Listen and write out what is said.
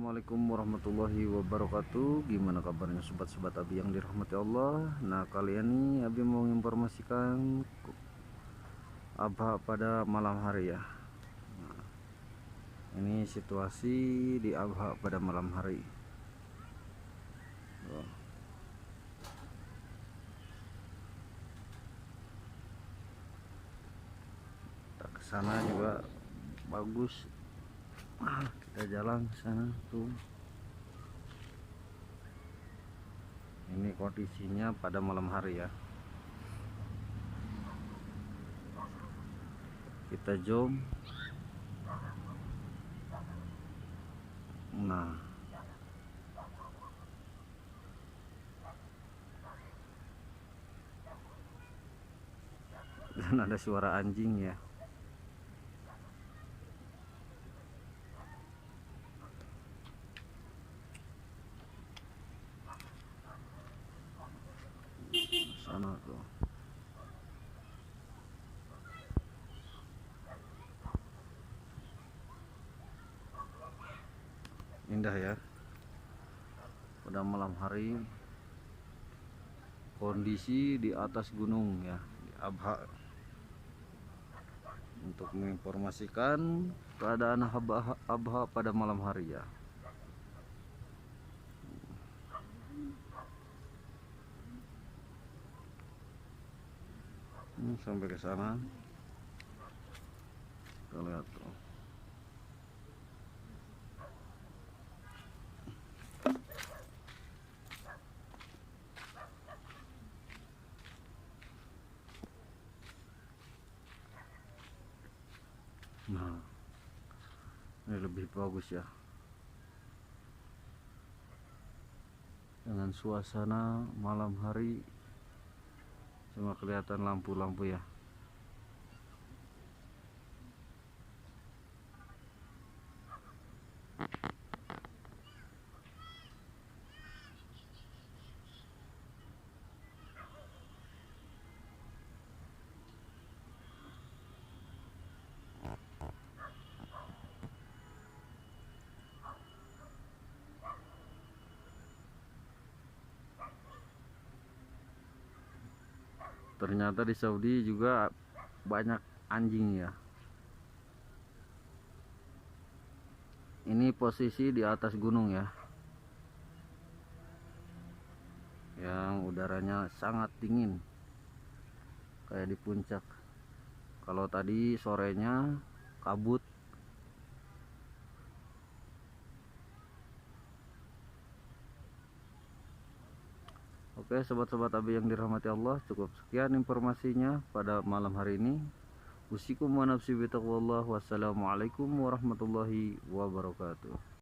Assalamualaikum warahmatullahi wabarakatuh. Gimana kabarnya sobat-sobat Abi yang dirahmati Allah? Nah, kali ini Abi mau menginformasikan Abha pada malam hari ya. Nah, ini situasi di Abha pada malam hari. Tuh. Kita ke sana juga bagus. Kita jalan ke sana tuh. Ini kondisinya pada malam hari ya. Kita zoom. Nah, dan ada suara anjing ya. Sana tuh. Indah ya pada malam hari, kondisi di atas gunung ya, di Abha, untuk menginformasikan keadaan Abha pada malam hari ya. Sampai ke sana kita lihat tuh. Nah, ini lebih bagus ya, dengan suasana malam hari, cuma kelihatan lampu-lampu ya. Ternyata di Saudi juga banyak anjing ya. Ini posisi di atas gunung ya, yang udaranya sangat dingin kayak di puncak. Kalau tadi sorenya kabut. Oke sobat-sobat Abi yang dirahmati Allah, cukup sekian informasinya pada malam hari ini. Usikum wa nafsi bitaqwallah. Wassalamualaikum warahmatullahi wabarakatuh.